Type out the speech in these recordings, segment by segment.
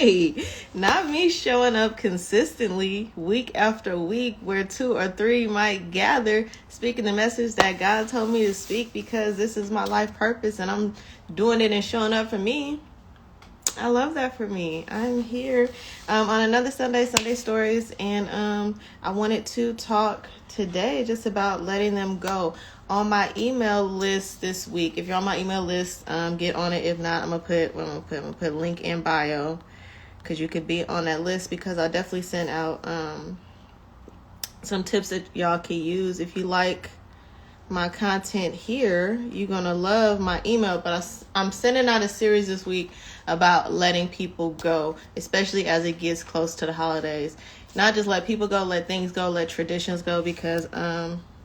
Right. Not me showing up consistently week after week where 2 or 3 might gather, speaking the message that God told me to speak because this is my life purpose and I'm doing it and showing up for me. I love that for me. I'm here on another Sunday Stories, and I wanted to talk today just about letting them go. On my email list this week, if you're on my email list, get on it. If not, I'm gonna put link in bio because you could be on that list, because I definitely sent out some tips that y'all can use. If you like my content here, you're gonna love my email. But I'm sending out a series this week about letting people go, especially as it gets close to the holidays. Not just let people go, let things go, let traditions go, because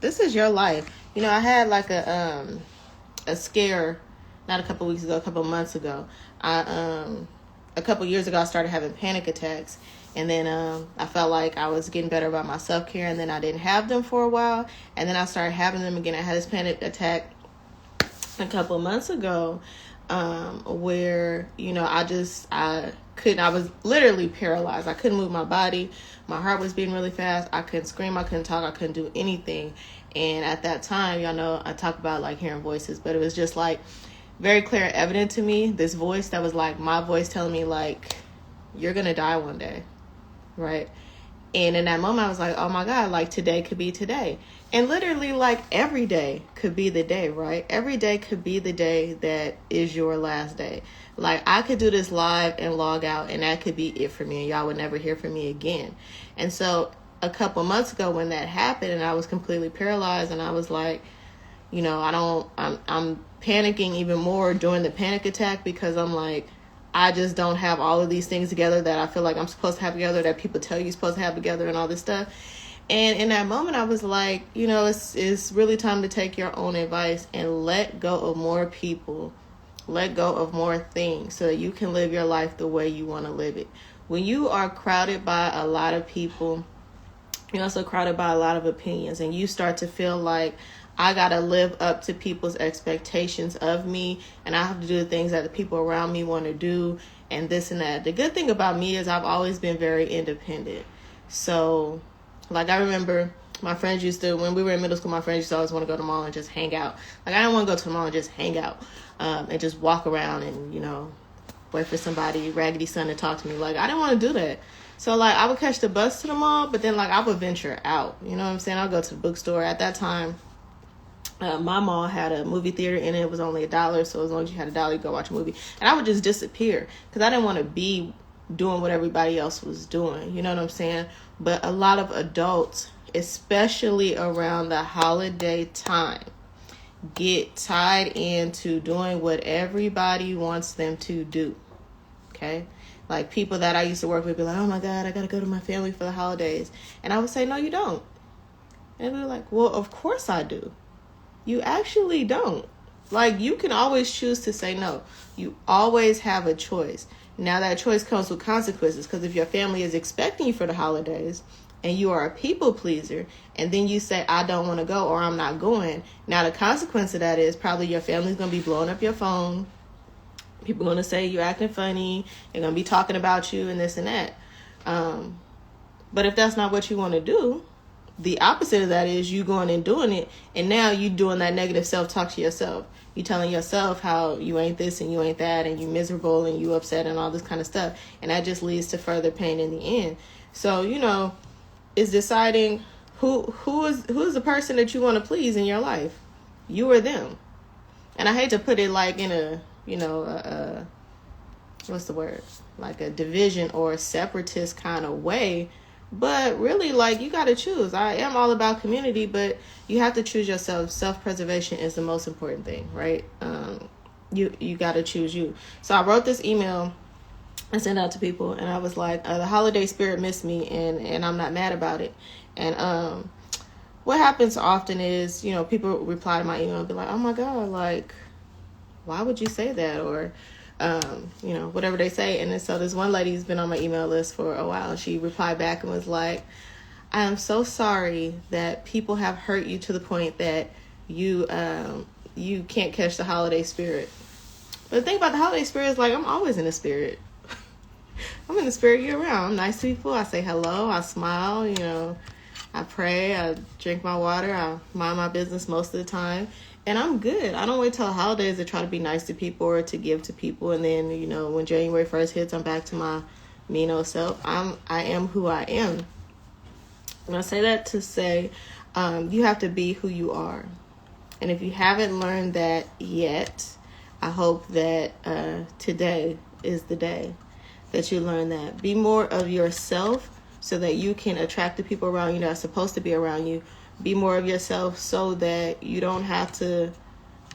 this is your life. You know, I had like a scare not a couple weeks ago, a couple months ago. A couple years ago I started having panic attacks. And then I felt like I was getting better about my self-care, and then I didn't have them for a while. And then I started having them again. I had this panic attack a couple months ago where, you know, I was literally paralyzed. I couldn't move my body. My heart was beating really fast. I couldn't scream. I couldn't talk. I couldn't do anything. And at that time, y'all know I talk about like hearing voices, but it was just like very clear, evident to me, this voice that was like my voice telling me like, you're going to die one day. Right. And in that moment, I was like, oh my God, like today could be today. And literally like every day could be the day, right? Every day could be the day that is your last day. Like I could do this live and log out, and that could be it for me, and y'all would never hear from me again. And so a couple months ago when that happened and I was completely paralyzed, and I was like, you know, I'm panicking even more during the panic attack, because I'm like, I just don't have all of these things together that I feel like I'm supposed to have together, that people tell you you're supposed to have together and all this stuff. And in that moment, I was like, you know, it's really time to take your own advice and let go of more people, let go of more things, so that you can live your life the way you want to live it. When you are crowded by a lot of people, you're also crowded by a lot of opinions, and you start to feel like, I got to live up to people's expectations of me, and I have to do the things that the people around me want to do, and this and that. The good thing about me is I've always been very independent. So, like, I remember my friends when we were in middle school, my friends used to always want to go to the mall and just hang out. Like, I didn't want to go to the mall and just hang out and just walk around and, you know, wait for somebody, raggedy son, to talk to me. Like, I didn't want to do that. So, like, I would catch the bus to the mall, but then, like, I would venture out. You know what I'm saying? I'll go to the bookstore. At that time, my mall had a movie theater in it. It was only $1, so as long as you had $1, you go watch a movie. And I would just disappear because I didn't want to be doing what everybody else was doing. You know what I'm saying? But a lot of adults, especially around the holiday time, get tied into doing what everybody wants them to do. Okay? Like people that I used to work with be like, oh my God, I got to go to my family for the holidays. And I would say, no, you don't. And we were like, well, of course I do. You actually don't. Like, you can always choose to say no. You always have a choice. Now, that choice comes with consequences, because if your family is expecting you for the holidays and you are a people pleaser, and then you say, I don't want to go, or I'm not going, now the consequence of that is probably your family's going to be blowing up your phone. People are going to say you're acting funny. They're going to be talking about you and this and that. But if that's not what you want to do, the opposite of that is you going and doing it, and now you doing that negative self-talk to yourself. You telling yourself how you ain't this and you ain't that, and you miserable and you upset and all this kind of stuff, and that just leads to further pain in the end. So, you know, it's deciding who's the person that you want to please in your life, you or them. And I hate to put it like in a, you know, what's the word, like a division or a separatist kind of way. But really, like, you got to choose. I am all about community, but you have to choose yourself. Self-preservation is the most important thing, right? You got to choose you. So I wrote this email and sent out to people, and I was like, the holiday spirit missed me, and I'm not mad about it. And what happens often is, you know, people reply to my email and be like, oh my God, like, why would you say that? Or you know, whatever they say. And then so this one lady who's been on my email list for a while, and she replied back and was like, I am so sorry that people have hurt you to the point that you can't catch the holiday spirit. But the thing about the holiday spirit is, like, I'm always in the spirit. I'm in the spirit year round. I'm nice to people. I say hello. I smile. I pray. I drink my water. I mind my business most of the time. And I'm good. I don't wait till holidays to try to be nice to people or to give to people. And then, when January 1st hits, I'm back to my mean old self. I am who I am. And I say that to say you have to be who you are. And if you haven't learned that yet, I hope that today is the day that you learn that. Be more of yourself so that you can attract the people around you that are supposed to be around you. Be more of yourself so that you don't have to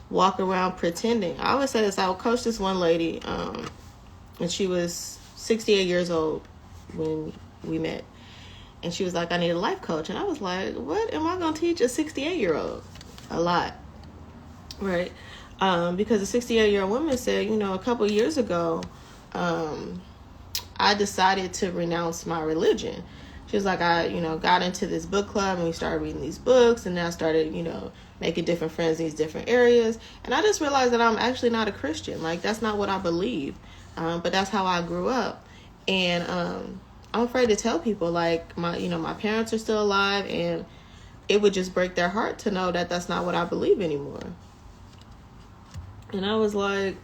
walk around pretending. I always say this. I would coach this one lady, and she was 68 years old when we met. And she was like, I need a life coach. And I was like, what am I going to teach a 68-year-old? A lot, right? Because a 68-year-old woman said, a couple of years ago, I decided to renounce my religion. She was like, I got into this book club and we started reading these books, and then I started, making different friends in these different areas. And I just realized that I'm actually not a Christian. Like, that's not what I believe. But that's how I grew up. And I'm afraid to tell people, like, my parents are still alive, and it would just break their heart to know that that's not what I believe anymore. And I was like,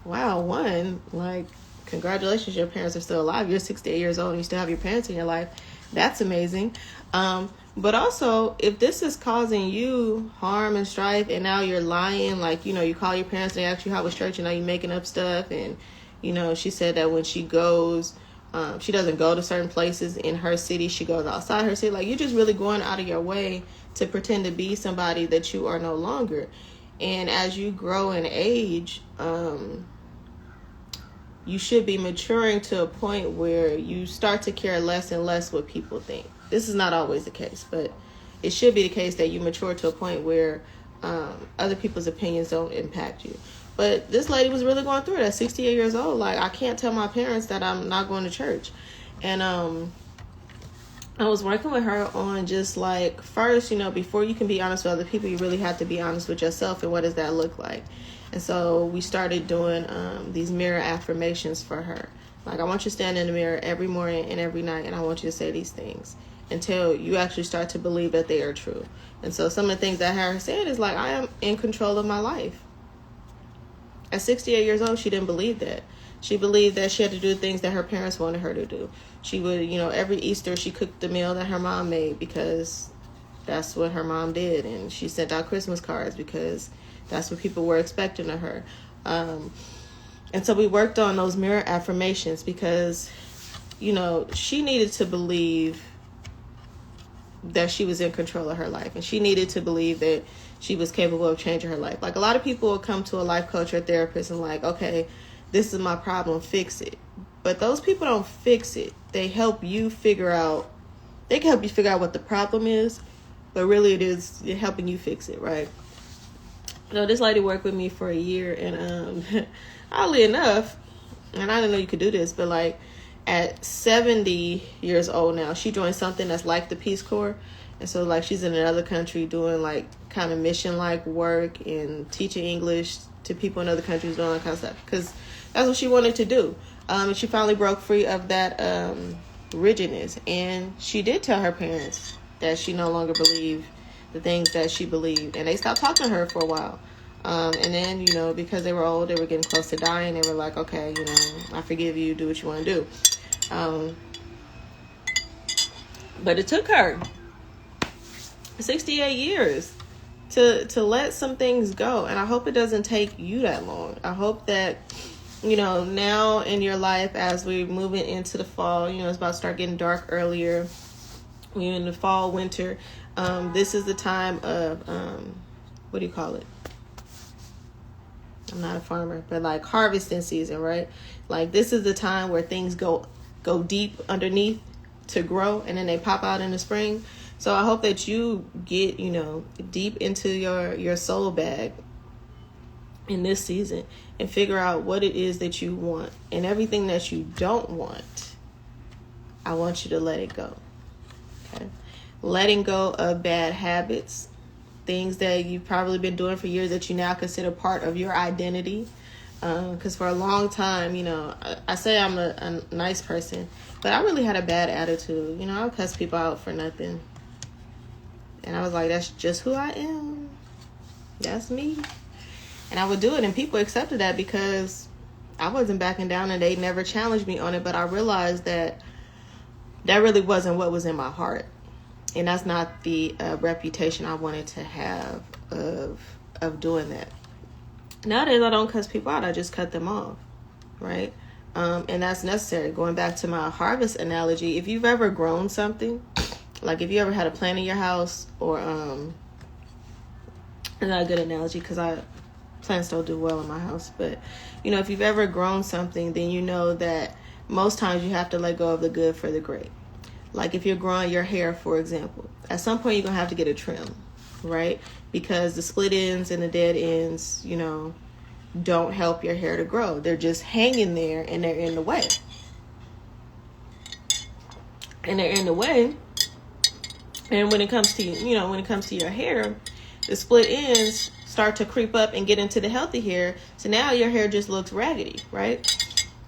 wow, congratulations, your parents are still alive. You're 68 years old and you still have your parents in your life. That's amazing. But also, if this is causing you harm and strife, and now you're lying, like, you call your parents and they ask you how was church, and now you're making up stuff. And, she said that when she goes, she doesn't go to certain places in her city. She goes outside her city. Like, you're just really going out of your way to pretend to be somebody that you are no longer. And as you grow in age, you should be maturing to a point where you start to care less and less what people think. This is not always the case, but it should be the case that you mature to a point where other people's opinions don't impact you. But this lady was really going through it at 68 years old. Like, I can't tell my parents that I'm not going to church. And I was working with her on just like, first, before you can be honest with other people, you really have to be honest with yourself. And what does that look like? And so we started doing these mirror affirmations for her. Like, I want you to stand in the mirror every morning and every night, and I want you to say these things until you actually start to believe that they are true. And so some of the things that her said is like, I am in control of my life. At 68 years old, she didn't believe that. She believed that she had to do things that her parents wanted her to do. She would, every Easter she cooked the meal that her mom made because that's what her mom did. And she sent out Christmas cards because that's what people were expecting of her. And so we worked on those mirror affirmations because, she needed to believe that she was in control of her life. And she needed to believe that she was capable of changing her life. Like, a lot of people will come to a life coach or therapist and like, okay, this is my problem, fix it. But those people don't fix it. They help you figure out, what the problem is, but really it is helping you fix it, right? This lady worked with me for a year, and oddly enough, and I didn't know you could do this, but like at 70 years old now, she joined something that's like the Peace Corps. And so like she's in another country doing like kind of mission-like work and teaching English to people in other countries, doing that kind of stuff, because that's what she wanted to do. And she finally broke free of that rigidness. And she did tell her parents that she no longer believed the things that she believed. And they stopped talking to her for a while. And then, because they were old, they were getting close to dying. They were like, okay, I forgive you. Do what you want to do. But it took her 68 years to let some things go. And I hope it doesn't take you that long. I hope that, now in your life, as we're moving into the fall, it's about to start getting dark earlier. We're in the fall, winter. This is the time of, what do you call it? I'm not a farmer, but like harvesting season, right? Like, this is the time where things go deep underneath to grow, and then they pop out in the spring. So I hope that you get, deep into your soul bag in this season and figure out what it is that you want, and everything that you don't want, I want you to let it go. Okay. Letting go of bad habits, things that you've probably been doing for years that you now consider part of your identity. Because for a long time, you know, I say I'm a nice person, but I really had a bad attitude. You know, I would cuss people out for nothing. And I was like, that's just who I am. That's me. And I would do it, and people accepted that because I wasn't backing down, and they never challenged me on it. But I realized that really wasn't what was in my heart. And that's not the reputation I wanted to have of doing that. Nowadays, I don't cuss people out. I just cut them off, right? And that's necessary. Going back to my harvest analogy, if you've ever grown something, like if you ever had a plant in your house, or it's not a good analogy because plants don't do well in my house, but you know, if you've ever grown something, then you know that most times you have to let go of the good for the great. Like if you're growing your hair, for example, at some point you're gonna have to get a trim, right? Because the split ends and the dead ends, you know, don't help your hair to grow. They're just hanging there, and they're in the way. And they're in the way. And when it comes to, you know, when it comes to your hair, the split ends start to creep up and get into the healthy hair. So now your hair just looks raggedy, right?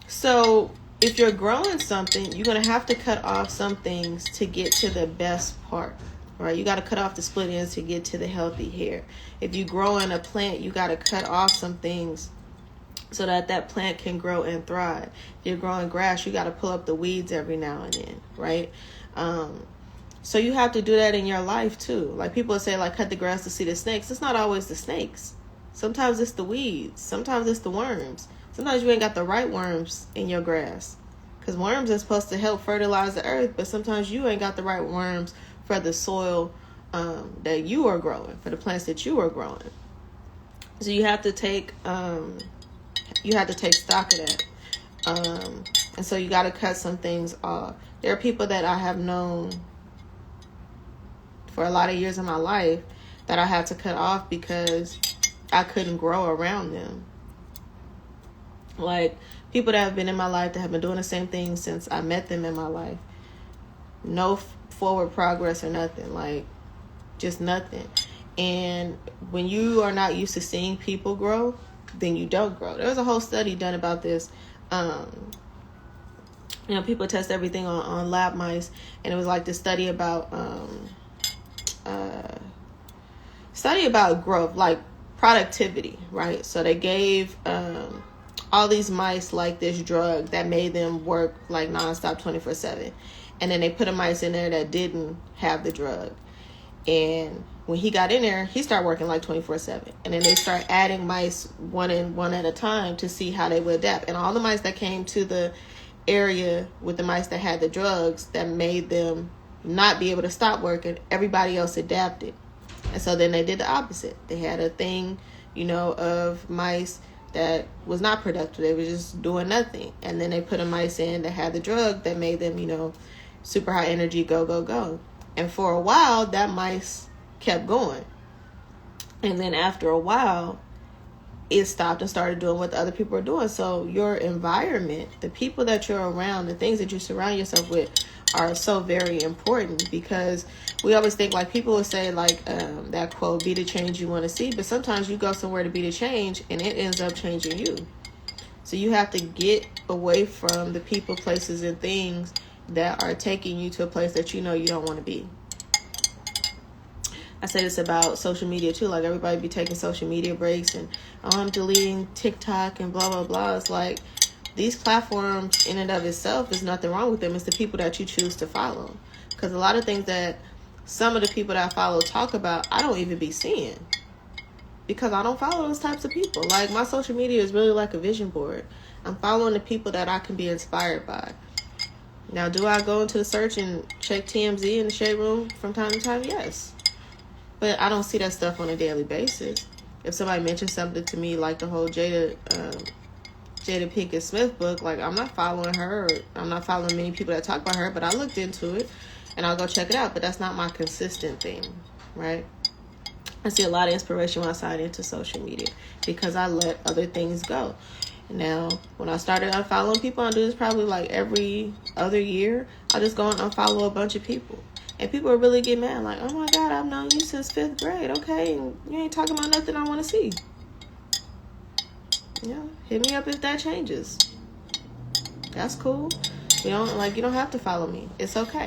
So if you're growing something, you're going to have to cut off some things to get to the best part, right? You got to cut off the split ends to get to the healthy hair. If you're growing a plant, you got to cut off some things so that that plant can grow and thrive. If you're growing grass, you got to pull up the weeds every now and then, right? So you have to do that in your life too. Like people say, like, cut the grass to see the snakes. It's not always the snakes. Sometimes it's the weeds. Sometimes it's the worms. Sometimes you ain't got the right worms in your grass. Because worms are supposed to help fertilize the earth, but sometimes you ain't got the right worms for the soil that you are growing, for the plants that you are growing. So you have to take stock of that. And so you got to cut some things off. There are people that I have known for a lot of years of my life that I had to cut off because I couldn't grow around them. Like people that have been in my life that have been doing the same thing since I met them in my life. No forward progress or nothing, like just nothing. And when you are not used to seeing people grow, then you don't grow. There was a whole study done about this. You know, people test everything on lab mice, and it was like this study about growth, like productivity, right? So they gave all these mice like this drug that made them work like nonstop 24/7, and then they put a mice in there that didn't have the drug, and when he got in there, he started working like 24/7, and then they start adding mice one at a time to see how they would adapt. And all the mice that came to the area with the mice that had the drugs that made them not be able to stop working, everybody else adapted. And so then they did the opposite. They had a thing, you know, of mice that was not productive. They were just doing nothing. And then they put a mice in that had the drug that made them, you know, super high energy, go, go, go. And for a while, that mice kept going. And then after a while, it stopped and started doing what the other people are doing. So your environment, the people that you're around, the things that you surround yourself with are so very important, because we always think, like people will say, like that quote, be the change you want to see. But sometimes you go somewhere to be the change and it ends up changing you. So you have to get away from the people, places, and things that are taking you to a place that you know you don't want to be. I say this about social media too. Like everybody be taking social media breaks and I'm deleting TikTok and blah, blah, blah. It's like these platforms in and of itself, is nothing wrong with them. It's the people that you choose to follow. Because a lot of things that some of the people that I follow talk about, I don't even be seeing. Because I don't follow those types of people. Like my social media is really like a vision board. I'm following the people that I can be inspired by. Now, do I go into the search and check TMZ in the shade room from time to time? Yes. But I don't see that stuff on a daily basis. If somebody mentions something to me, like the whole Jada Pinkett Smith book, like I'm not following her. Or I'm not following many people that talk about her, but I looked into it and I'll go check it out. But that's not my consistent thing, right? I see a lot of inspiration when I sign into social media because I let other things go. Now, when I started unfollowing people, I do this probably like every other year. I just go and unfollow a bunch of people. And people will really get mad, like, oh my God, I've known you since 5th grade, okay? And you ain't talking about nothing I want to see. Yeah, hit me up if that changes. That's cool. You don't have to follow me. It's okay.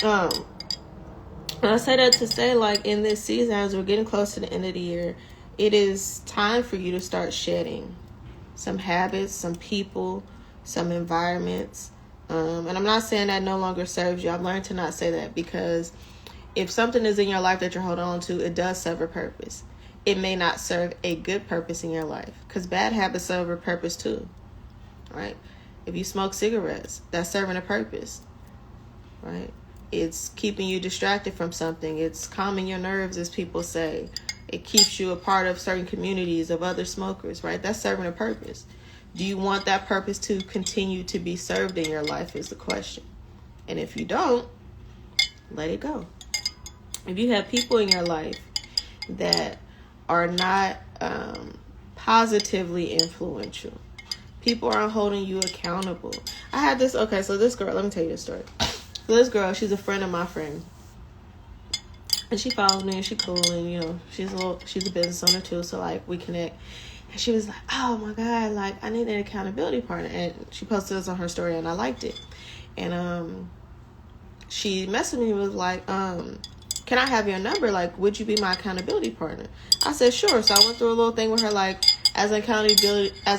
I say that to say, like, in this season, as we're getting close to the end of the year, it is time for you to start shedding some habits, some people, some environments. And I'm not saying that no longer serves you. I've learned to not say that, because if something is in your life that you're holding on to, it does serve a purpose. It may not serve a good purpose in your life, because bad habits serve a purpose too, right? If you smoke cigarettes, that's serving a purpose, right? It's keeping you distracted from something. It's calming your nerves, as people say. It keeps you a part of certain communities of other smokers, right? That's serving a purpose. Do you want that purpose to continue to be served in your life is the question. And if you don't, let it go. If you have people in your life that are not positively influential, people aren't holding you accountable. I had this, so this girl, let me tell you this story. So this girl, she's a friend of my friend. And she follows me and she cool, and she's a business owner too, so like we connect. And she was like, oh my God, like I need an accountability partner. And she posted this on her story and I liked it. And she messaged me and was like, can I have your number? Like, would you be my accountability partner? I said, sure. So I went through a little thing with her, like, as an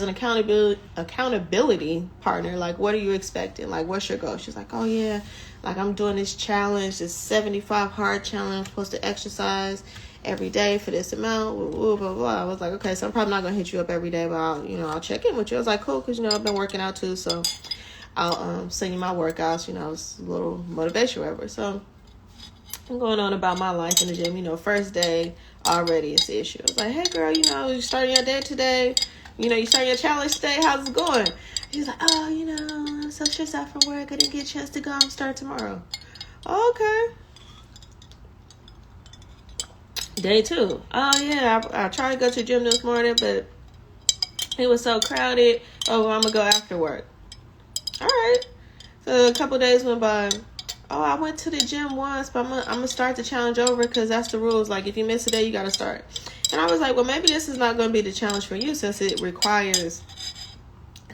accountability partner, like, what are you expecting? Like, what's your goal? She's like, oh yeah, like I'm doing this challenge, this 75 hard challenge. I'm supposed to exercise every day for this amount, blah, blah, blah. I was like, okay, so I'm probably not going to hit you up every day, but I'll check in with you. I was like, cool, because, I've been working out too, so I'll send you my workouts, it's a little motivation, whatever. So I'm going on about my life in the gym, first day already it's the issue. I was like, hey girl, you starting your day today, you starting your challenge today, how's it going? She's like, oh, I'm so stressed out from work, I didn't get a chance to go, I'm start tomorrow. Okay. Day 2. Oh yeah, I tried to go to the gym this morning, but it was so crowded. Oh, I'm gonna go after work. All right. So a couple days went by. Oh, I went to the gym once, but I'm gonna start the challenge over, because that's the rules. Like, if you miss a day, you gotta start. And I was like, well, maybe this is not gonna be the challenge for you, since it requires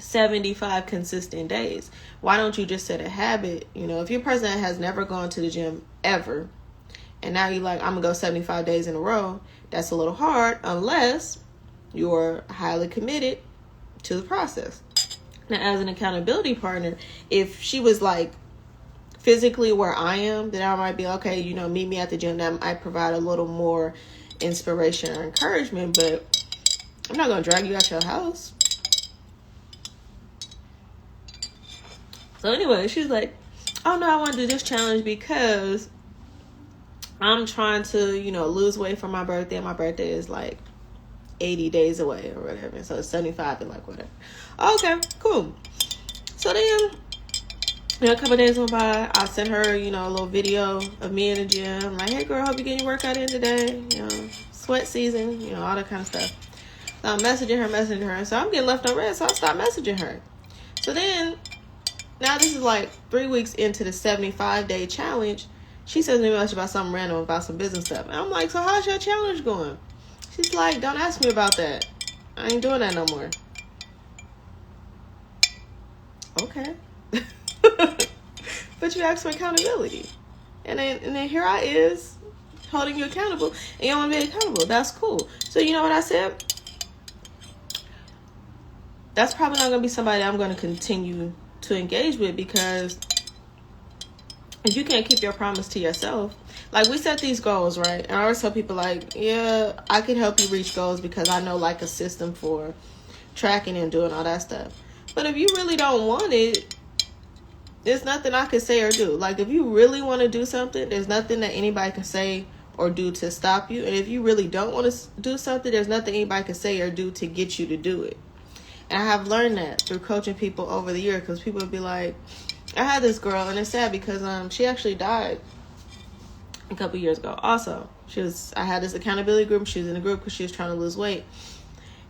75 consistent days. Why don't you just set a habit? If you're a person that has never gone to the gym ever, and now you're like, I'm gonna go 75 days in a row, that's a little hard unless you're highly committed to the process. Now, as an accountability partner, if she was like physically where I am, then I might be okay, meet me at the gym. That might provide a little more inspiration or encouragement, but I'm not going to drag you out your house. So anyway, she's like, oh no, I want to do this challenge because I'm trying to, lose weight for my birthday. And my birthday is like 80 days away or whatever. So it's 75 and like whatever. Okay, cool. So then, a couple of days went by. I sent her, a little video of me in the gym. I'm like, hey girl, hope you get your workout in today. Sweat season, all that kind of stuff. So I'm messaging her. So I'm getting left on red. So I stopped messaging her. So then, now this is like 3 weeks into the 75-day challenge. She sends me a message about something random, about some business stuff. And I'm like, so how's your challenge going? She's like, don't ask me about that. I ain't doing that no more. Okay. But you asked for accountability. And then here I is holding you accountable. And you don't want to be accountable. That's cool. So you know what I said? That's probably not going to be somebody I'm going to continue to engage with, because if you can't keep your promise to yourself, like we set these goals, right? And I always tell people like, yeah, I can help you reach goals because I know like a system for tracking and doing all that stuff. But if you really don't want it, there's nothing I can say or do. Like if you really want to do something, there's nothing that anybody can say or do to stop you. And if you really don't want to do something, there's nothing anybody can say or do to get you to do it. And I have learned that through coaching people over the year, because people would be like, I had this girl, and it's sad because she actually died a couple years ago. Also, I had this accountability group. She was in a group because she was trying to lose weight,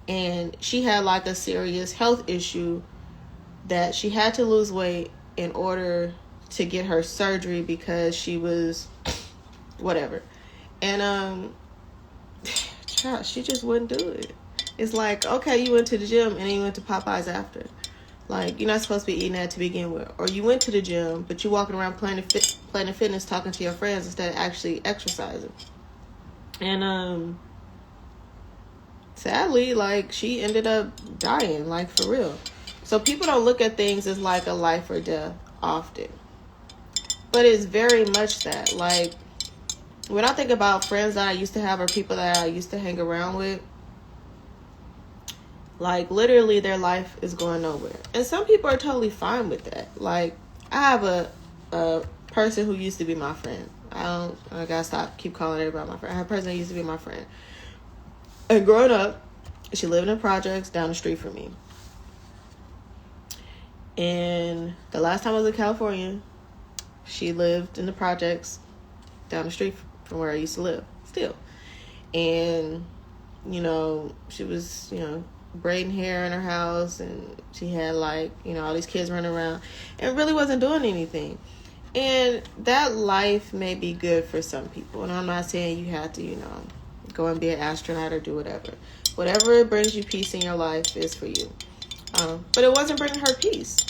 and she had like a serious health issue that she had to lose weight in order to get her surgery because she was whatever. And she just wouldn't do it. It's like, okay, you went to the gym and then you went to Popeyes after. Like, you're not supposed to be eating that to begin with. Or you went to the gym, but you're walking around Planet Fitness talking to your friends instead of actually exercising. And sadly, like, she ended up dying, like, for real. So people don't look at things as like a life or death often. But it's very much that. Like, when I think about friends that I used to have or people that I used to hang around with, like, literally their life is going nowhere. And some people are totally fine with that. Like, I have a person who used to be my friend. I gotta keep calling everybody my friend. I have a person who used to be my friend. And growing up, she lived in projects down the street from me. And the last time I was in California, she lived in the projects down the street from where I used to live still. And, you know, she was, you know, braiding hair in her house, and she had, like, you know, all these kids running around and really wasn't doing anything. And that life may be good for some people. And I'm not saying you have to, you know, go and be an astronaut or do whatever. Whatever brings you peace in your life is for you. But it wasn't bringing her peace,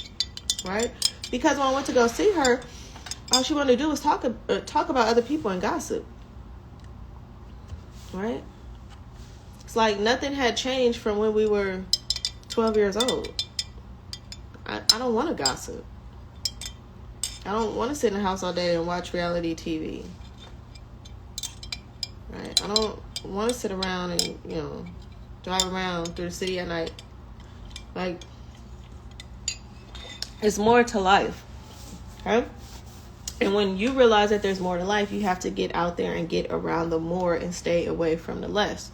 right? Because when I went to go see her, all she wanted to do was talk about other people and gossip, right? It's like nothing had changed from when we were 12 years old. I don't want to gossip. I don't want to sit in the house all day and watch reality TV, right? I don't want to sit around and, you know, drive around through the city at night. Like, it's more to life, okay? And when you realize that there's more to life, you have to get out there and get around the more and stay away from the less.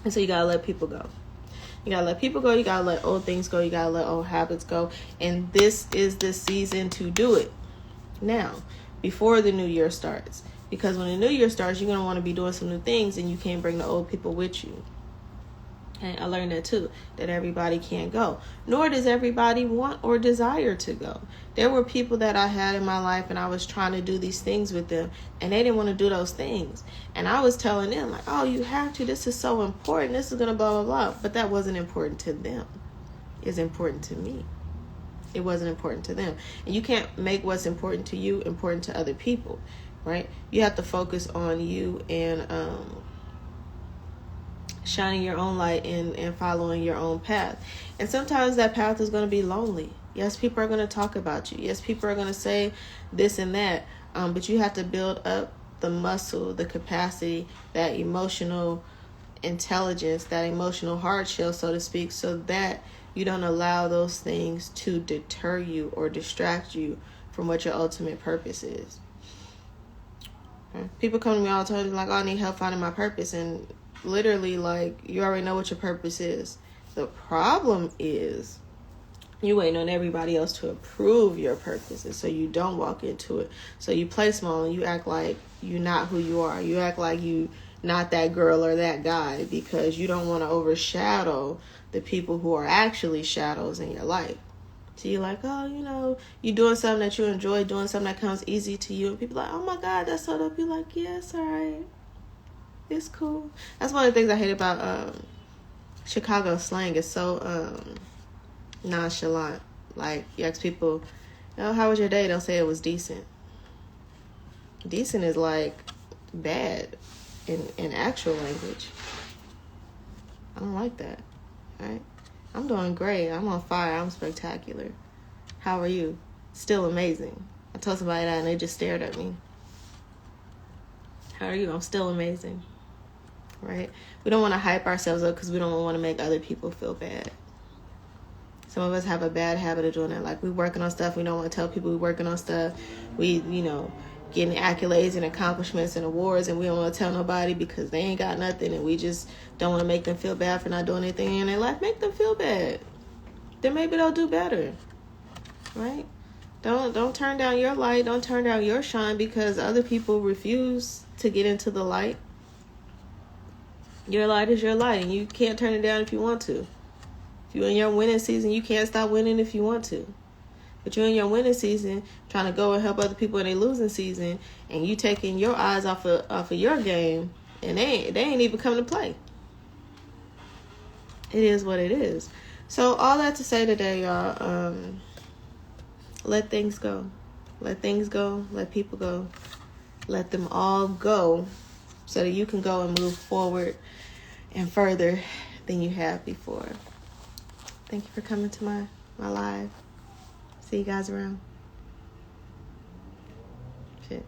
And so you gotta let people go. You gotta let people go. You gotta let old things go. You gotta let old habits go. And this is the season to do it now, before the new year starts. Because when the new year starts, you're gonna want to be doing some new things, and you can't bring the old people with you. And I learned that too, that everybody can't go. Nor does everybody want or desire to go. There were people that I had in my life, and I was trying to do these things with them, and they didn't want to do those things. And I was telling them, like, oh, you have to. This is so important. This is going to blah, blah, blah. But that wasn't important to them. It's important to me. It wasn't important to them. And you can't make what's important to you important to other people, right? You have to focus on you and shining your own light and following your own path. And sometimes that path is going to be lonely. Yes, people are going to talk about you. Yes, people are going to say this and that. But you have to build up the muscle, the capacity, that emotional intelligence, that emotional hard shell, so to speak, so that you don't allow those things to deter you or distract you from what your ultimate purpose is. Okay? People come to me all the time like, oh, I need help finding my purpose. And literally, like, you already know what your purpose is. The problem is you waiting on everybody else to approve your purposes, so you don't walk into it. So you play small and you act like you're not who you are. You act like you not that girl or that guy, because you don't want to overshadow the people who are actually shadows in your life. So you're like, oh, you know, you're doing something that you enjoy, doing something that comes easy to you. And people are like, oh my God, that's so dope. You're like, yes, all right. It's cool. That's one of the things I hate about Chicago slang. It's so nonchalant. Like, you ask people, oh, how was your day? They'll say it was decent. Decent is like bad in actual language. I don't like that. Right? I'm doing great. I'm on fire. I'm spectacular. How are you? Still amazing. I told somebody that and they just stared at me. How are you? I'm still amazing. Right? We don't want to hype ourselves up because we don't want to make other people feel bad. Some of us have a bad habit of doing that. Like, we're working on stuff. We don't want to tell people we're working on stuff. We, you know, getting accolades and accomplishments and awards, and we don't want to tell nobody because they ain't got nothing, and we just don't want to make them feel bad for not doing anything in their life. Make them feel bad. Then maybe they'll do better. Right? Don't turn down your light. Don't turn down your shine because other people refuse to get into the light. Your light is your light, and you can't turn it down if you want to. If you're in your winning season, you can't stop winning if you want to. But you're in your winning season, trying to go and help other people in their losing season, and you taking your eyes off of your game, and they ain't even coming to play. it is what it is. So all that to say today, y'all, let things go. Let things go. Let people go. Let them all go so that you can go and move forward and further than you have before. Thank you for coming to my live. See you guys around. Shit.